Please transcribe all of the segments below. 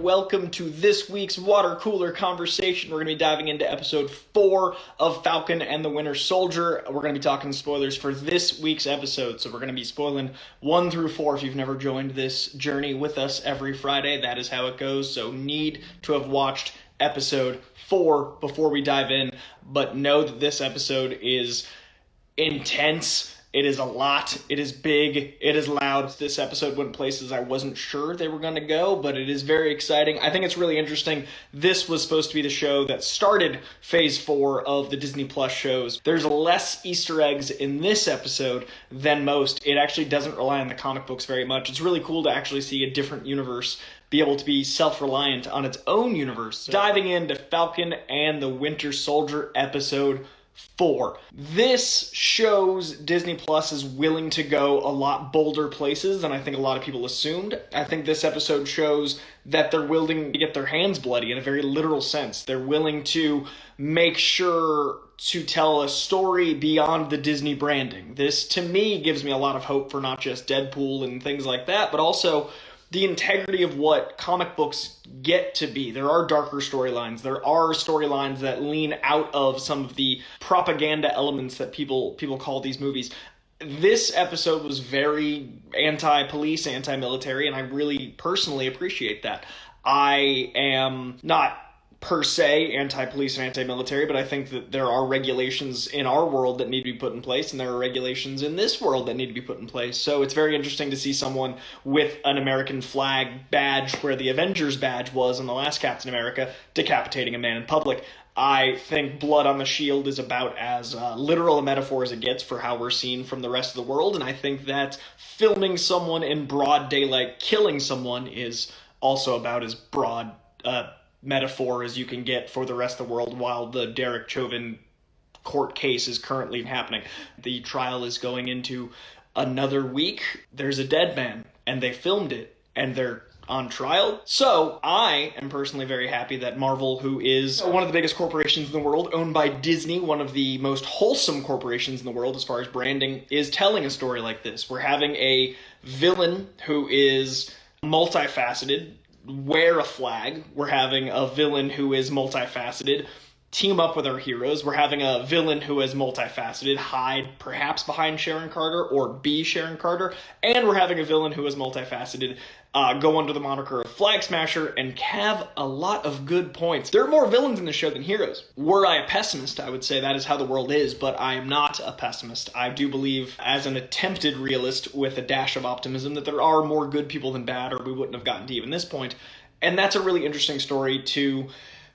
welcome to this week's water cooler conversation. We're going to be diving into episode 4 of Falcon and the Winter Soldier. We're going to be talking spoilers for this week's episode, so we're going to be spoiling 1 through 4. If you've never joined this journey with us every Friday, that is how it goes, so need to have watched episode 4 before we dive in, but know that this episode is intense. It is a lot. It is big. It is loud. This episode went places I wasn't sure they were going to go, but it is very exciting. I think it's really interesting. This was supposed to be the show that started Phase 4 of the Disney Plus shows. There's less Easter eggs in this episode than most. It actually doesn't rely on the comic books very much. It's really cool to actually see a different universe be able to be self-reliant on its own universe. So, diving into Falcon and the Winter Soldier episode 4. This shows Disney Plus is willing to go a lot bolder places than I think a lot of people assumed. I think this episode shows that they're willing to get their hands bloody in a very literal sense. They're willing to make sure to tell a story beyond the Disney branding. This, to me, gives me a lot of hope for not just Deadpool and things like that, but also the integrity of what comic books get to be. There are darker storylines. There are storylines that lean out of some of the propaganda elements that people call these movies. This episode was very anti-police, anti-military, and I really personally appreciate that. I am not per se anti-police and anti-military, but I think that there are regulations in our world that need to be put in place, and there are regulations in this world that need to be put in place. So it's very interesting to see someone with an American flag badge where the Avengers badge was in the last Captain America decapitating a man in public. I think blood on the shield is about as literal a metaphor as it gets for how we're seen from the rest of the world, and I think that filming someone in broad daylight killing someone is also about as broad metaphor as you can get for the rest of the world while the Derek Chauvin court case is currently happening. The trial is going into another week. There's a dead man, and they filmed it, and they're on trial. So I am personally very happy that Marvel, who is one of the biggest corporations in the world, owned by Disney, one of the most wholesome corporations in the world as far as branding, is telling a story like this. We're having a villain who is multifaceted wear a flag. We're having a villain who is multifaceted team up with our heroes. We're having a villain who is multifaceted hide perhaps behind Sharon Carter or be Sharon Carter. And we're having a villain who is multifaceted go under the moniker of Flag Smasher and have a lot of good points. There are more villains in the show than heroes. Were I a pessimist, I would say that is how the world is, but I am not a pessimist. I do believe, as an attempted realist with a dash of optimism, that there are more good people than bad, or we wouldn't have gotten to even this point. And that's a really interesting story to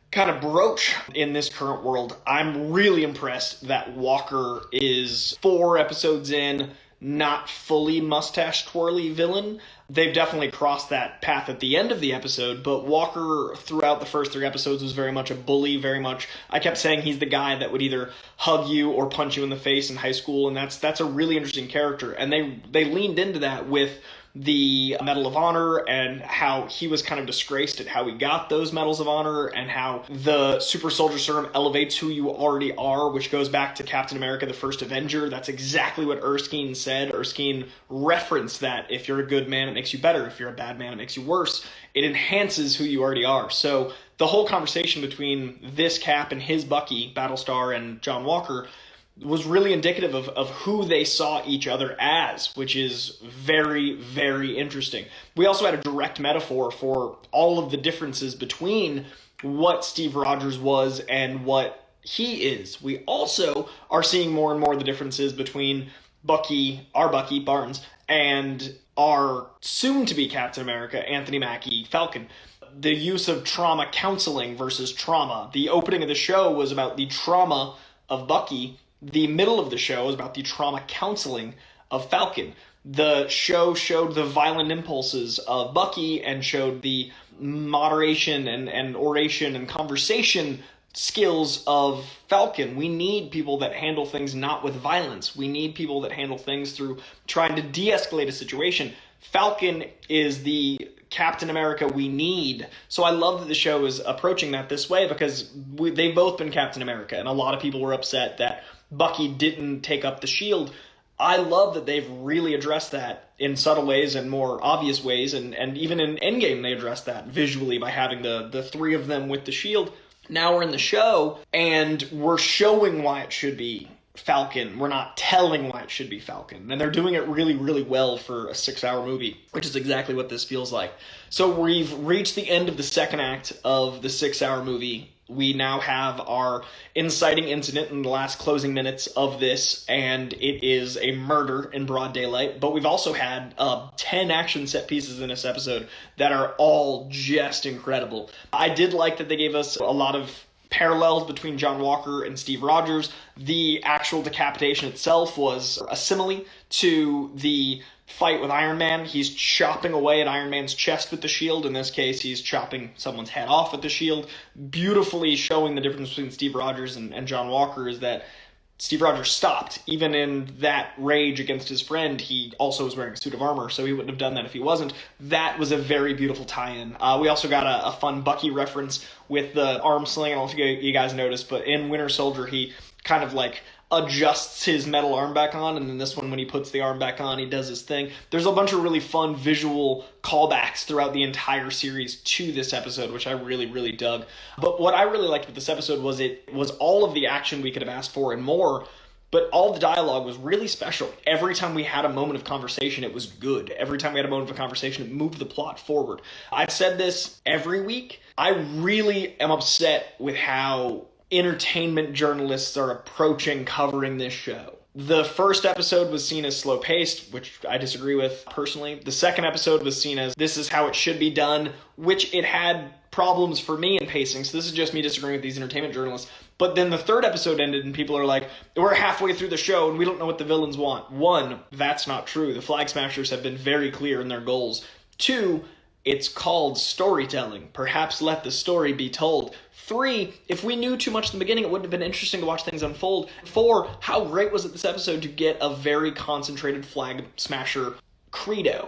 kind of broach in this current world. I'm really impressed that Walker is 4 episodes in, not fully mustache twirly villain. They've definitely crossed that path at the end of the episode, but Walker throughout the first 3 episodes was very much a bully, very much, I kept saying he's the guy that would either hug you or punch you in the face in high school, and that's a really interesting character. And they leaned into that with the Medal of Honor and how he was kind of disgraced at how he got those Medals of Honor and how the Super Soldier Serum elevates who you already are, which goes back to Captain America, the First Avenger. That's exactly what Erskine said. Erskine referenced that if you're a good man, it makes you better. If you're a bad man, it makes you worse. It enhances who you already are. So the whole conversation between this Cap and his Bucky, Battlestar, and John Walker was really indicative of who they saw each other as, which is very, very interesting. We also had a direct metaphor for all of the differences between what Steve Rogers was and what he is. We also are seeing more and more the differences between our Bucky Barnes, and our soon-to-be Captain America, Anthony Mackie, Falcon. The use of trauma counseling versus trauma. The opening of the show was about the trauma of Bucky. The middle of the show is about the trauma counseling of Falcon. The show showed the violent impulses of Bucky and showed the moderation and oration and conversation skills of Falcon. We need people that handle things not with violence. We need people that handle things through trying to de-escalate a situation. Falcon is the Captain America we need. So I love that the show is approaching that this way because they've both been Captain America, and a lot of people were upset that Bucky didn't take up the shield. I love that they've really addressed that in subtle ways and more obvious ways, and even in Endgame they addressed that visually by having the three of them with the shield. Now we're in the show, and we're showing why it should be Falcon. We're not telling why it should be Falcon. And they're doing it really, really well for a 6-hour movie, which is exactly what this feels like. So we've reached the end of the second act of the 6-hour movie. We now have our inciting incident in the last closing minutes of this, and it is a murder in broad daylight. But we've also had 10 action set pieces in this episode that are all just incredible. I did like that they gave us a lot of parallels between John Walker and Steve Rogers. The actual decapitation itself was a simile to the fight with Iron Man. He's chopping away at Iron Man's chest with the shield. In this case, he's chopping someone's head off with the shield. Beautifully showing the difference between Steve Rogers and John Walker is that Steve Rogers stopped. Even in that rage against his friend, he also was wearing a suit of armor, so he wouldn't have done that if he wasn't. That was a very beautiful tie-in. We also got a fun Bucky reference with the arm sling. I don't know if you guys noticed, but in Winter Soldier, he kind of like adjusts his metal arm back on, and in this one, when he puts the arm back on, he does his thing. There's a bunch of really fun visual callbacks throughout the entire series to this episode, which I really, really dug. But what I really liked with this episode was it was all of the action we could have asked for and more, but all the dialogue was really special. Every time we had a moment of conversation, it was good. Every time we had a moment of conversation, it moved the plot forward. I've said this every week. I really am upset with how entertainment journalists are approaching covering this show. The first episode was seen as slow-paced, which I disagree with personally. The second episode was seen as this is how it should be done, which it had problems for me in pacing, so this is just me disagreeing with these entertainment journalists. But then the third episode ended and people are like, we're halfway through the show and we don't know what the villains want. One, that's not true. The Flag Smashers have been very clear in their goals. Two, it's called storytelling. Perhaps let the story be told. 3, if we knew too much in the beginning, it wouldn't have been interesting to watch things unfold. 4, how great was it this episode to get a very concentrated Flag Smasher credo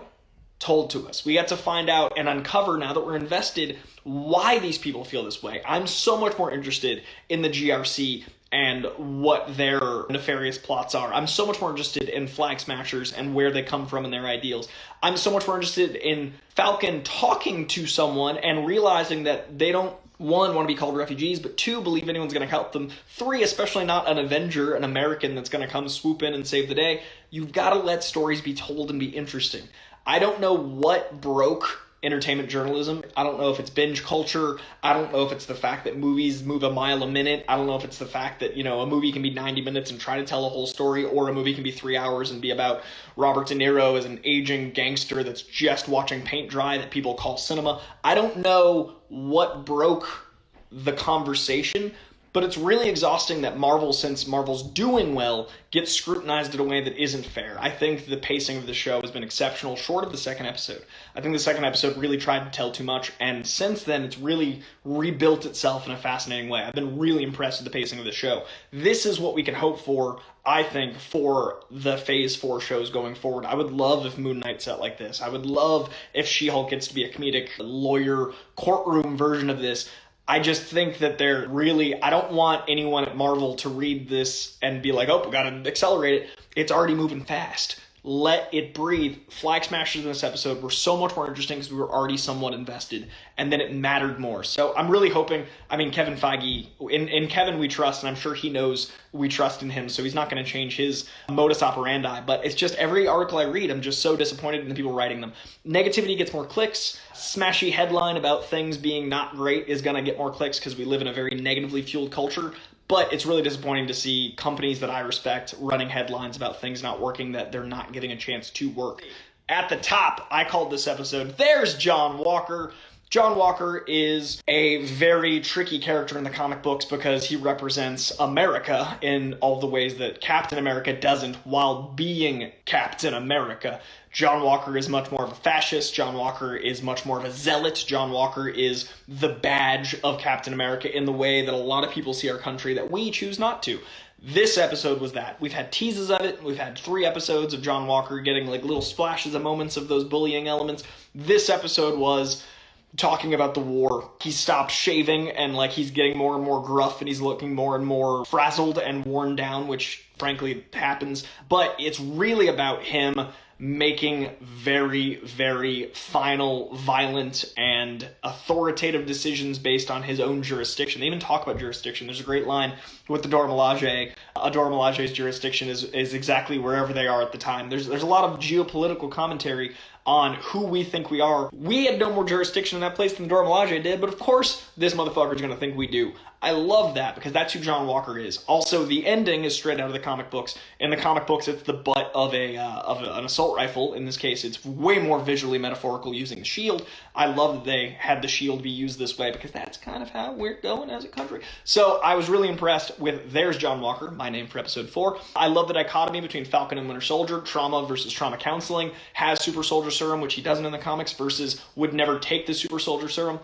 told to us. We got to find out and uncover, now that we're invested, why these people feel this way. I'm so much more interested in the GRC and what their nefarious plots are. I'm so much more interested in Flag Smashers and where they come from and their ideals. I'm so much more interested in Falcon talking to someone and realizing that they don't, 1, want to be called refugees, but 2, believe anyone's going to help them. 3, especially not an Avenger, an American that's going to come swoop in and save the day. You've got to let stories be told and be interesting. I don't know what broke entertainment journalism. I don't know if it's binge culture. I don't know if it's the fact that movies move a mile a minute. I don't know if it's the fact that, a movie can be 90 minutes and try to tell a whole story, or a movie can be 3 hours and be about Robert De Niro as an aging gangster that's just watching paint dry that people call cinema. I don't know what broke the conversation, but it's really exhausting that Marvel, since Marvel's doing well, gets scrutinized in a way that isn't fair. I think the pacing of the show has been exceptional, short of the second episode. I think the second episode really tried to tell too much, and since then, it's really rebuilt itself in a fascinating way. I've been really impressed with the pacing of the show. This is what we can hope for, I think, for the Phase 4 shows going forward. I would love if Moon Knight set like this. I would love if She-Hulk gets to be a comedic lawyer courtroom version of this. I just think that I don't want anyone at Marvel to read this and be like, oh, we gotta accelerate it. It's already moving fast. Let it breathe. Flag Smashers in this episode were so much more interesting because we were already somewhat invested, and then it mattered more. So I'm really hoping, Kevin Feige, in Kevin we trust, and I'm sure he knows we trust in him, so he's not going to change his modus operandi, but it's just every article I read, I'm just so disappointed in the people writing them. Negativity gets more clicks. Smashy headline about things being not great is going to get more clicks because we live in a very negatively fueled culture. But it's really disappointing to see companies that I respect running headlines about things not working that they're not getting a chance to work. At the top, I called this episode, There's John Walker. John Walker is a very tricky character in the comic books because he represents America in all the ways that Captain America doesn't while being Captain America. John Walker is much more of a fascist. John Walker is much more of a zealot. John Walker is the badge of Captain America in the way that a lot of people see our country that we choose not to. This episode was that. We've had teases of it. We've had 3 episodes of John Walker getting like little splashes of moments of those bullying elements. This episode was talking about the war. He stopped shaving and he's getting more and more gruff and he's looking more and more frazzled and worn down, which frankly happens. But it's really about him making very, very final, violent, and authoritative decisions based on his own jurisdiction. They even talk about jurisdiction. There's a great line with the Dora Milaje. Dora Milaje's jurisdiction is exactly wherever they are at the time. There's a lot of geopolitical commentary on who we think we are. We had no more jurisdiction in that place than Dora Milaje did, but of course this motherfucker is going to think we do. I love that because that's who John Walker is. Also, the ending is straight out of the comic books. In the comic books, it's the butt of an assault rifle. In this case, it's way more visually metaphorical using the shield. I love that they had the shield be used this way because that's kind of how we're going as a country. So I was really impressed with there's John Walker, my name for episode 4. I love the dichotomy between Falcon and Winter Soldier, trauma versus trauma counseling, has super soldier serum, which he doesn't in the comics, versus would never take the super soldier serum.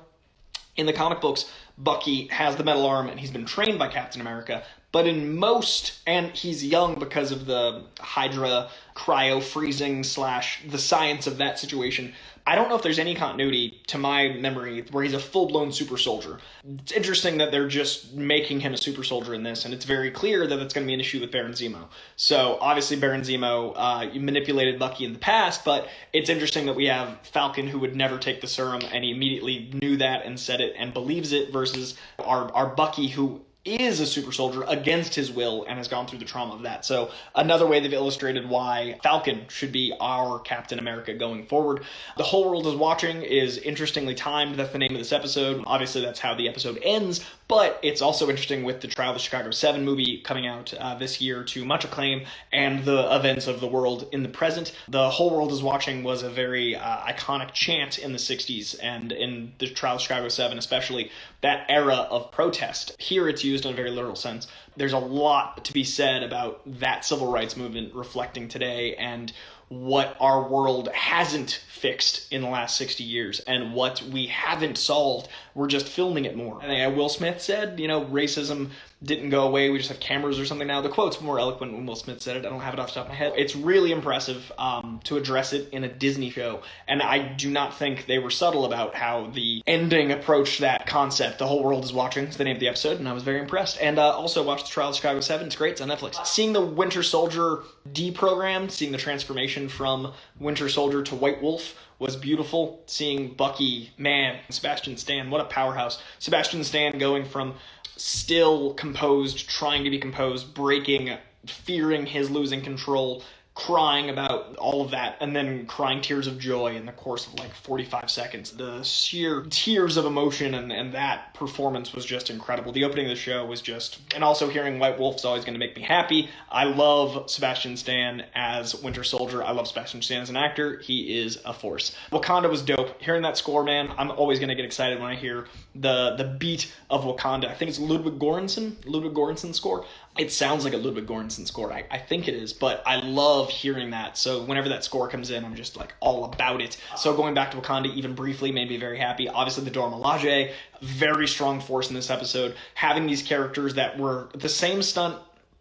In the comic books, Bucky has the metal arm and he's been trained by Captain America, but in most, and he's young because of the Hydra cryo-freezing / the science of that situation, I don't know if there's any continuity to my memory where he's a full-blown super soldier. It's interesting that they're just making him a super soldier in this, and it's very clear that it's going to be an issue with Baron Zemo. So obviously Baron Zemo manipulated Bucky in the past, but it's interesting that we have Falcon who would never take the serum, and he immediately knew that and said it and believes it, versus our Bucky who is a super soldier against his will and has gone through the trauma of that. So another way they've illustrated why Falcon should be our Captain America going forward. The Whole World is Watching is interestingly timed. That's the name of this episode. Obviously, that's how the episode ends, but it's also interesting with the Trial of the Chicago 7 movie coming out this year to much acclaim and the events of the world in the present. The Whole World is Watching was a very iconic chant in the 60s and in the Trial of Chicago 7 especially, that era of protest. Here it's used in a very literal sense. There's a lot to be said about that civil rights movement reflecting today and what our world hasn't fixed in the last 60 years and what we haven't solved. We're just filming it more. I think Will Smith said, racism didn't go away. We just have cameras or something now. The quote's more eloquent when Will Smith said it. I don't have it off the top of my head. It's really impressive to address it in a Disney show. And I do not think they were subtle about how the ending approached that concept. The Whole World is Watching is the name of the episode, and I was very impressed. And also watched the Trial of Chicago 7. It's great. It's on Netflix. Seeing the Winter Soldier deprogrammed, seeing the transformation from Winter Soldier to White Wolf was beautiful. Seeing Bucky, man, Sebastian Stan, what a powerhouse. Sebastian Stan going from still composed, trying to be composed, breaking, fearing his losing control, crying about all of that, and then crying tears of joy in the course of 45 seconds. The sheer tears of emotion and that performance was just incredible. The opening of the show was just, and also hearing White Wolf is always going to make me happy. I love Sebastian Stan as Winter Soldier. I love Sebastian Stan as an actor. He is a force. Wakanda was dope. Hearing that score, man, I'm always going to get excited when I hear the beat of Wakanda. I think it's Ludwig Göransson's score. It sounds like a Ludwig Göransson score. I think it is, but I love hearing that. So whenever that score comes in, I'm just all about it. So going back to Wakanda even briefly made me very happy. Obviously the Dora Milaje, very strong force in this episode. Having these characters that were the same stunt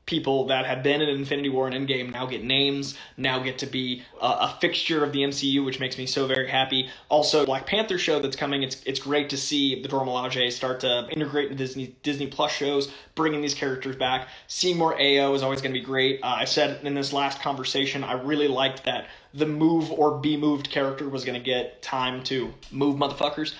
people that had been in Infinity War and Endgame now get names, now get to be a fixture of the MCU, which makes me so very happy. Also, Black Panther show that's coming, it's great to see the Dora Milaje start to integrate in Disney Plus shows, bringing these characters back. Seeing more AO is always going to be great. I said in this last conversation, I really liked that the move or be moved character was going to get time to move motherfuckers.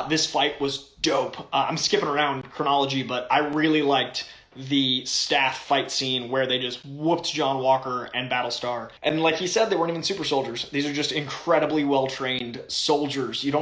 This fight was dope. I'm skipping around chronology, but I really liked the staff fight scene where they just whooped John Walker and Battlestar. And like he said, they weren't even super soldiers. These are just incredibly well-trained soldiers. It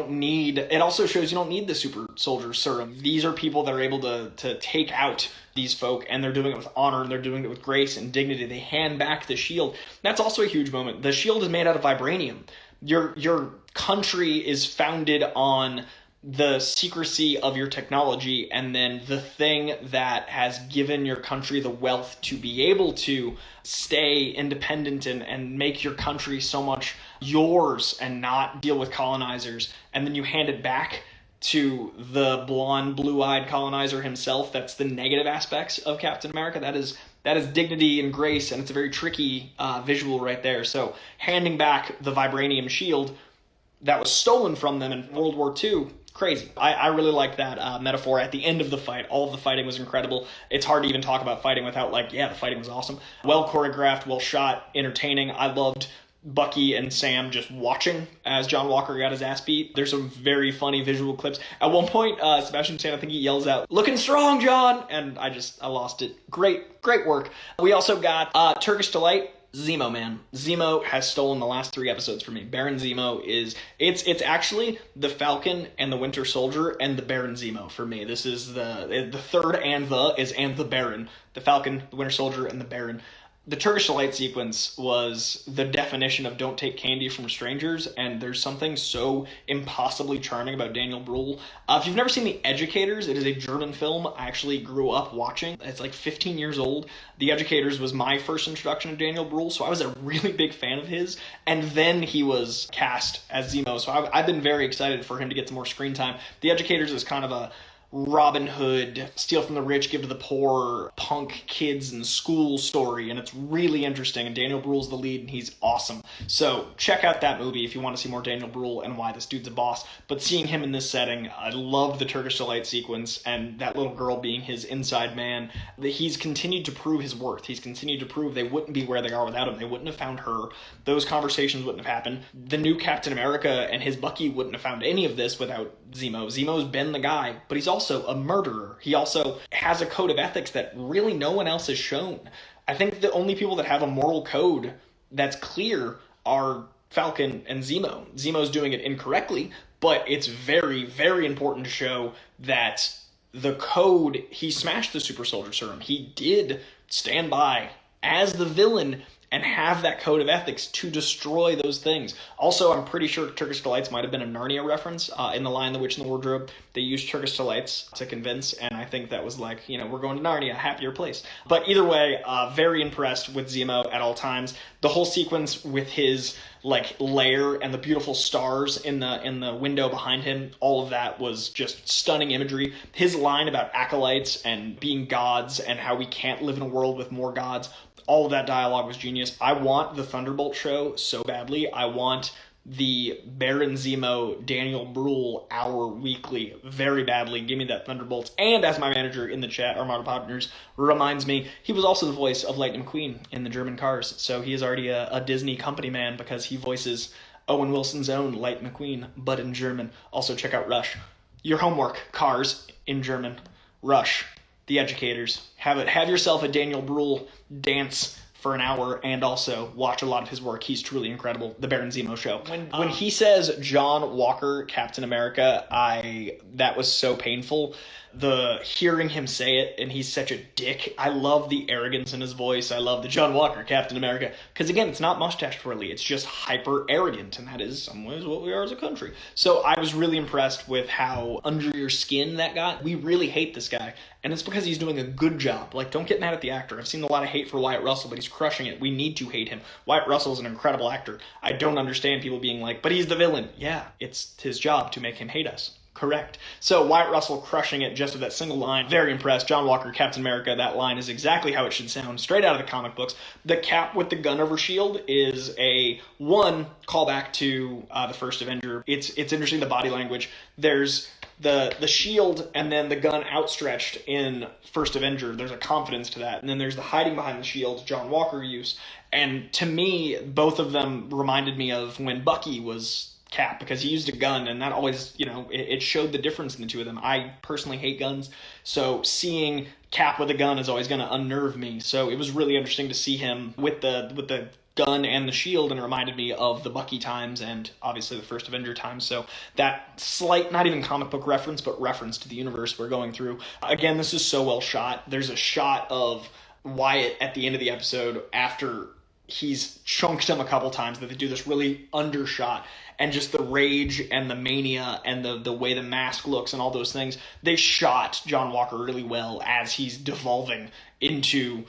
also shows you don't need the super soldier serum. These are people that are able to take out these folk, and they're doing it with honor, and they're doing it with grace and dignity. They hand back the shield. That's also a huge moment. The shield is made out of vibranium. Your country is founded on the secrecy of your technology, and then the thing that has given your country the wealth to be able to stay independent and make your country so much yours and not deal with colonizers, and then you hand it back to the blonde, blue-eyed colonizer himself. That's the negative aspects of Captain America. That is dignity and grace, and it's a very tricky visual right there. So handing back the vibranium shield that was stolen from them in World War II, crazy. I really like that metaphor at the end of the fight. All of the fighting was incredible. It's hard to even talk about fighting without the fighting was awesome. Well choreographed, well shot, entertaining. I loved Bucky and Sam just watching as John Walker got his ass beat. There's some very funny visual clips. At one point, Sebastian Stan, I think he yells out, "Looking strong, John!" And I lost it. Great work. We also got Turkish Delight, Zemo, man. Zemo has stolen the last 3 episodes for me. Baron Zemo it's actually the Falcon and the Winter Soldier and the Baron Zemo for me. This is the third and the Baron. The Falcon, the Winter Soldier, and the Baron. The Turkish Delight sequence was the definition of don't take candy from strangers, and there's something so impossibly charming about Daniel Bruhl. If you've never seen The Educators, it is a German film I actually grew up watching. It's like 15 years old. The Educators was my first introduction to Daniel Bruhl, so I was a really big fan of his, and then he was cast as Zemo, so I've been very excited for him to get some more screen time. The Educators is kind of a Robin Hood, steal from the rich, give to the poor, punk kids in school story, and it's really interesting, and Daniel Bruhl's the lead, and he's awesome. So check out that movie if you want to see more Daniel Bruhl and why this dude's a boss. But seeing him in this setting, I love the Turkish Delight sequence, and that little girl being his inside man. He's continued to prove his worth. He's continued to prove they wouldn't be where they are without him. They wouldn't have found her. Those conversations wouldn't have happened. The new Captain America and his Bucky wouldn't have found any of this without Zemo. Zemo's been the guy, but he's also a murderer. He also has a code of ethics that really no one else has shown. I think the only people that have a moral code that's clear are Falcon and Zemo. Zemo's doing it incorrectly, but it's very, very important to show that the code, he smashed the super soldier serum. He did stand by as the villain and have that code of ethics to destroy those things. Also, I'm pretty sure Turkish Delights might have been a Narnia reference. In The Lion, the Witch, and the Wardrobe, they used Turkish Delights to convince, and I think that was like, we're going to Narnia, a happier place. But either way, very impressed with Zemo at all times. The whole sequence with his lair and the beautiful stars in the window behind him, all of that was just stunning imagery. His line about acolytes and being gods and how we can't live in a world with more gods, all of that dialogue was genius. I want the Thunderbolt show so badly. I want the Baron Zemo, Daniel Bruhl hour weekly very badly. Give me that Thunderbolts. And as my manager in the chat, Armada Partners, reminds me, he was also the voice of Lightning McQueen in the German Cars. So he is already a Disney company man because he voices Owen Wilson's own Light McQueen, but in German. Also check out Rush. Your homework, Cars in German. Rush. The Educators. Have yourself a Daniel Bruhl dance for an hour, and also watch a lot of his work. He's truly incredible. The Baron Zemo show. When he says John Walker, Captain America, that was so painful. Hearing him say it, and he's such a dick. I love the arrogance in his voice. I love the John Walker, Captain America. Because again, it's not mustache twirly. It's just hyper arrogant, and that is some ways what we are as a country. So I was really impressed with how under your skin that got. We really hate this guy, and it's because he's doing a good job. Don't get mad at the actor. I've seen a lot of hate for Wyatt Russell, but he's crushing it. We need to hate him. Wyatt Russell is an incredible actor. I don't understand people being like, but he's the villain. Yeah, it's his job to make him hate us. Correct. So Wyatt Russell crushing it just with that single line. Very impressed. John Walker, Captain America, that line is exactly how it should sound, straight out of the comic books. The Cap with the gun over shield is a callback to the first Avenger. It's interesting, the body language. There's the shield and then the gun outstretched in First Avenger. There's a confidence to that. And then there's the hiding behind the shield, John Walker use. And to me, both of them reminded me of when Bucky was Cap, because he used a gun, and that always, it showed the difference in the two of them. I personally hate guns, so seeing Cap with a gun is always going to unnerve me. So it was really interesting to see him with the gun and the shield, and it reminded me of the Bucky times and obviously the first Avenger times. So that slight, not even comic book reference, but reference to the universe we're going through. Again, this is so well shot. There's a shot of Wyatt at the end of the episode after he's chunked him a couple times that they do this really undershot, and just the rage and the mania and the way the mask looks and all those things. They shot John Walker really well as he's devolving into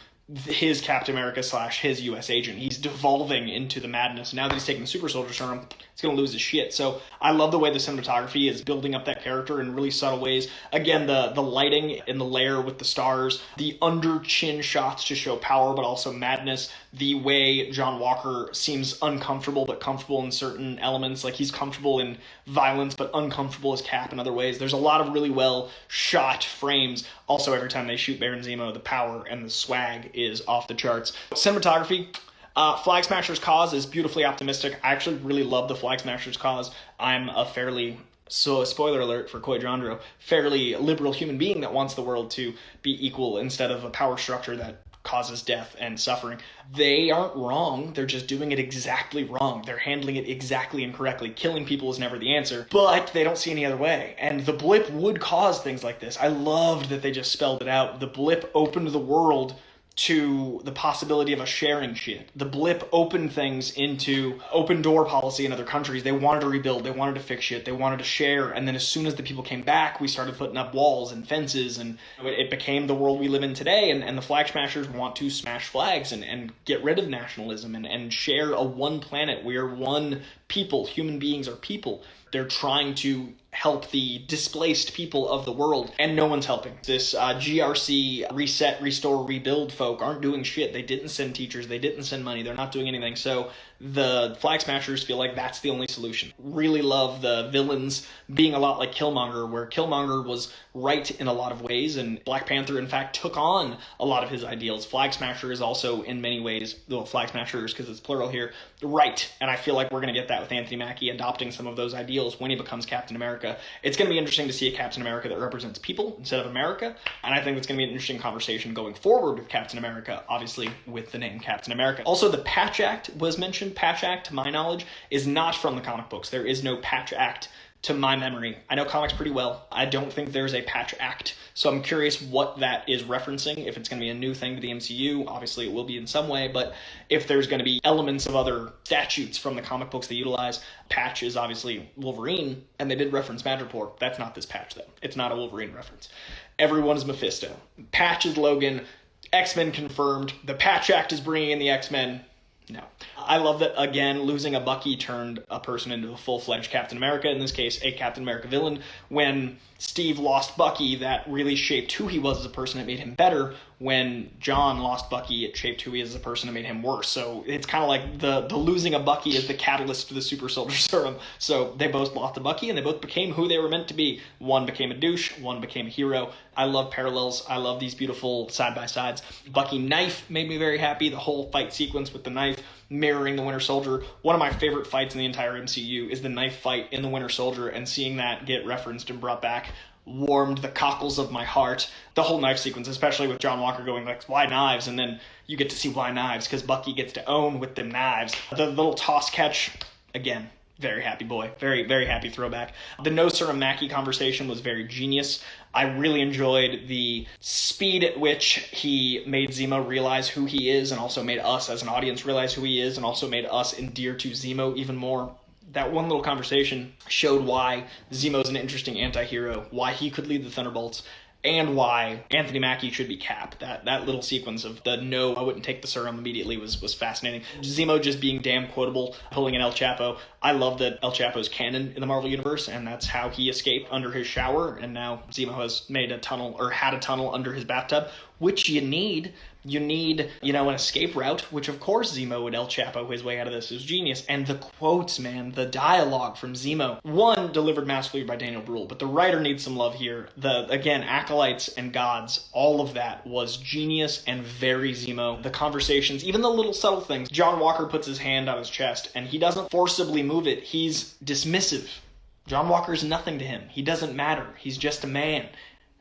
his Captain America / his U.S. agent. He's devolving into the madness. Now that he's taking the super soldier serum, he's going to lose his shit. So I love the way the cinematography is building up that character in really subtle ways. Again, the lighting in the lair with the stars, the under chin shots to show power but also madness, the way John Walker seems uncomfortable but comfortable in certain elements. He's comfortable in violence but uncomfortable as Cap in other ways. There's a lot of really well shot frames. Also, every time they shoot Baron Zemo, the power and the swag is off the charts. Cinematography, Flag Smasher's cause is beautifully optimistic. I actually really love the Flag Smasher's cause. I'm a fairly, so spoiler alert for Coy Jandreau, fairly liberal human being that wants the world to be equal instead of a power structure that causes death and suffering. They aren't wrong. They're just doing it exactly wrong. They're handling it exactly incorrectly. Killing people is never the answer, but they don't see any other way. And the blip would cause things like this. I loved that they just spelled it out. The blip opened the world to the possibility of a sharing shit. The blip opened things into open door policy in other countries. They wanted to rebuild, they wanted to fix shit, they wanted to share, and then as soon as the people came back, we started putting up walls and fences, and it became the world we live in today, and the Flag Smashers want to smash flags and get rid of nationalism and share a one planet. We are one people. Human beings are people. They're trying to help the displaced people of the world, and no one's helping. This GRC reset, restore, rebuild folk aren't doing shit. They didn't send teachers. They didn't send money. They're not doing anything. So the Flag Smashers feel like that's the only solution. Really love the villains being a lot like Killmonger, where Killmonger was right in a lot of ways, and Black Panther, in fact, took on a lot of his ideals. Flag Smasher is also, in many ways, well, Flag Smashers, because it's plural here, right. And I feel like we're going to get that with Anthony Mackie adopting some of those ideals when he becomes Captain America. It's going to be interesting to see a Captain America that represents people instead of America, and I think it's going to be an interesting conversation going forward with Captain America, obviously with the name Captain America. Also, the Patch Act was mentioned. Patch Act, to my knowledge, is not from the comic books. There is no Patch Act to my memory. I know comics pretty well. I don't think there's a Patch Act, so I'm curious what that is referencing, if it's going to be a new thing to the MCU. Obviously, it will be in some way, but if there's going to be elements of other statutes from the comic books they utilize, Patch is obviously Wolverine, and they did reference Madripoor. That's not this Patch, though. It's not a Wolverine reference. Everyone is Mephisto. Patch is Logan. X-Men confirmed. The Patch Act is bringing in the X-Men. No. I love that, again, losing a Bucky turned a person into a full-fledged Captain America, in this case, a Captain America villain. When Steve lost Bucky, that really shaped who he was as a person. It made him better. When John lost Bucky, it shaped who he is as a person and made him worse. So it's kind of like the losing a Bucky is the catalyst to the super soldier serum. So they both lost a Bucky, and they both became who they were meant to be. One became a douche, one became a hero. I love parallels. I love these beautiful side-by-sides. Bucky knife made me very happy. The whole fight sequence with the knife mirroring the Winter Soldier. One of my favorite fights in the entire MCU is the knife fight in the Winter Soldier, and seeing that get referenced and brought back warmed the cockles of my heart. The whole knife sequence, especially with John Walker going like, why knives? And then you get to see why knives, because Bucky gets to own with them knives. The little toss catch, again, very happy boy. Very, very happy throwback. The No Serum Mackie conversation was very genius. I really enjoyed the speed at which he made Zemo realize who he is, and also made us as an audience realize who he is, and also made us endear to Zemo even more. That one little conversation showed why Zemo's an interesting anti-hero, why he could lead the Thunderbolts, and why Anthony Mackie should be Cap. That little sequence of the no, I wouldn't take the serum immediately was fascinating. Zemo just being damn quotable, pulling an El Chapo. I love that El Chapo's canon in the Marvel Universe, and that's how he escaped under his shower, and now Zemo has made a tunnel, or had a tunnel under his bathtub, which you need. You need, an escape route, which of course Zemo would El Chapo his way out of this. It was genius. And the quotes, man, the dialogue from Zemo. One, delivered masterfully by Daniel Bruhl, but the writer needs some love here. Again, acolytes and gods, all of that was genius and very Zemo. The conversations, even the little subtle things. John Walker puts his hand on his chest, and he doesn't forcibly move it. He's dismissive. John Walker's nothing to him. He doesn't matter. He's just a man.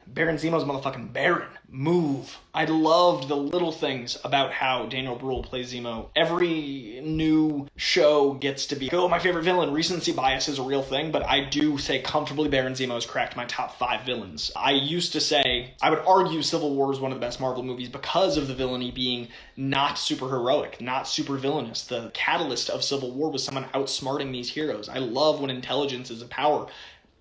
Baron Zemo's motherfucking Baron. Move. I loved the little things about how Daniel Bruhl plays Zemo. Every new show gets to be, my favorite villain. Recency bias is a real thing, but I do say comfortably Baron Zemo has cracked my top 5 villains. I used to say, I would argue Civil War is one of the best Marvel movies because of the villainy being not super heroic, not super villainous. The catalyst of Civil War was someone outsmarting these heroes. I love when intelligence is a power.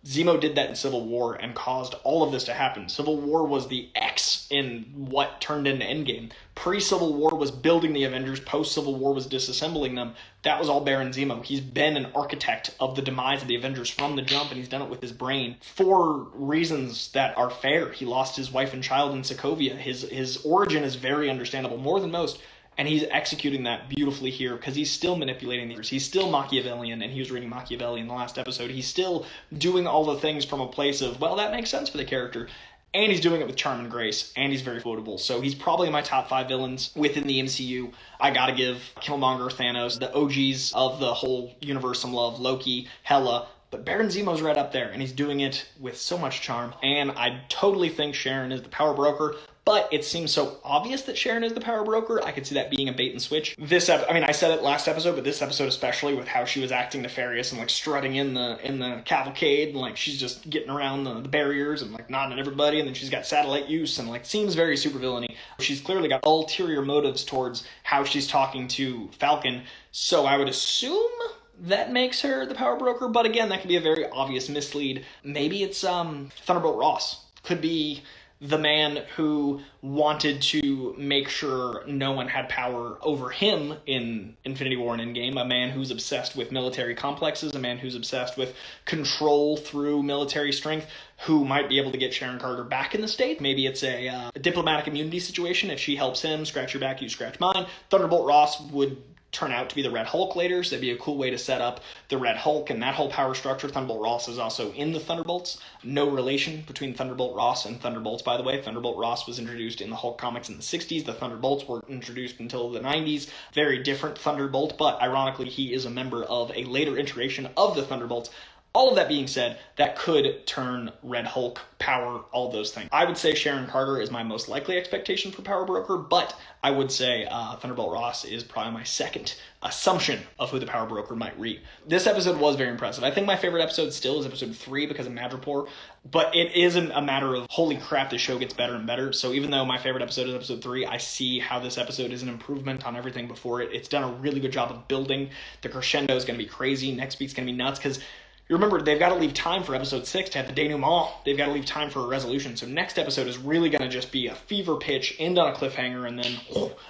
Zemo did that in Civil War and caused all of this to happen. Civil War was the X in what turned into Endgame. Pre-Civil War was building the Avengers. Post-Civil War was disassembling them. That was all Baron Zemo. He's been an architect of the demise of the Avengers from the jump, and he's done it with his brain for reasons that are fair. He lost his wife and child in Sokovia. His origin is very understandable, more than most. And he's executing that beautifully here because he's still manipulating the others. He's still Machiavellian, and he was reading Machiavelli in the last episode. He's still doing all the things from a place of, well, that makes sense for the character. and he's doing it with charm and grace, and he's very quotable. So he's probably my top 5 villains within the MCU. I gotta give Killmonger, Thanos, the OGs of the whole universe some love, Loki, Hela, but Baron Zemo's right up there, and he's doing it with so much charm. And I totally think Sharon is the power broker, but it seems so obvious that Sharon is the power broker. I could see that being a bait and switch. I said it last episode, but this episode especially, with how she was acting nefarious and like strutting in the cavalcade, and like she's just getting around the barriers and like nodding at everybody, and then she's got satellite use and like seems very supervillainy. She's clearly got ulterior motives towards how she's talking to Falcon, so I would assume that makes her the power broker, but again, that could be a very obvious mislead. Maybe it's Thunderbolt Ross. Could be the man who wanted to make sure no one had power over him in Infinity War and Endgame, a man who's obsessed with military complexes, a man who's obsessed with control through military strength, who might be able to get Sharon Carter back in the state. Maybe it's a diplomatic immunity situation. If she helps him, scratch your back, you scratch mine. Thunderbolt Ross would turn out to be the Red Hulk later, so that'd be a cool way to set up the Red Hulk and that whole power structure. Thunderbolt Ross is also in the Thunderbolts. No relation between Thunderbolt Ross and Thunderbolts, by the way. Thunderbolt Ross was introduced in the Hulk comics in the 60s. The Thunderbolts were introduced until the 90s. Very different Thunderbolt, but ironically, he is a member of a later iteration of the Thunderbolts. All of that being said, that could turn Red Hulk, power, all those things. I would say Sharon Carter is my most likely expectation for Power Broker, but I would say Thunderbolt Ross is probably my second assumption of who the Power Broker might be. This episode was very impressive. I think my favorite episode still is episode 3 because of Madripoor, but it isn't a matter of, holy crap, this show gets better and better. So even though my favorite episode is episode 3, I see how this episode is an improvement on everything before it. It's done a really good job of building. The crescendo is going to be crazy. Next week's going to be nuts because you remember, they've got to leave time for episode 6 to have the denouement. They've got to leave time for a resolution. So next episode is really going to just be a fever pitch, end on a cliffhanger, and then,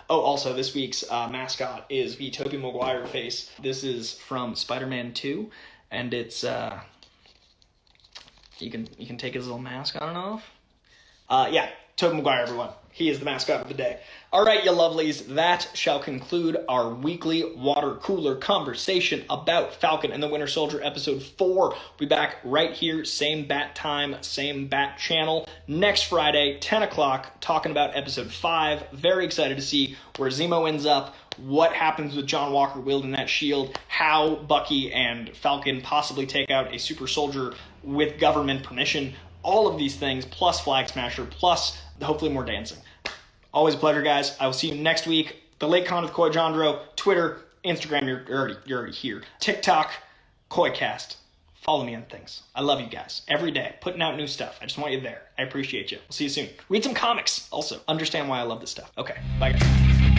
also this week's mascot is the Tobey Maguire face. This is from Spider-Man 2, and it's, you can take his little mask on and off. Yeah, Tobey Maguire, everyone. He is the mascot of the day. All right, you lovelies, that shall conclude our weekly water cooler conversation about Falcon and the Winter Soldier episode 4. We'll be back right here, same bat time, same bat channel, next Friday, 10 o'clock, talking about episode 5. Very excited to see where Zemo ends up, what happens with John Walker wielding that shield, how Bucky and Falcon possibly take out a super soldier with government permission, all of these things, plus Flag Smasher, plus hopefully more dancing. Always a pleasure, guys. I will see you next week. The Late Con with Coy Jandreau, Twitter, Instagram, you're already here. TikTok, CoyCast. Follow me on things. I love you guys. Every day, putting out new stuff. I just want you there. I appreciate you. We'll see you soon. Read some comics also. Understand why I love this stuff. Okay, bye guys.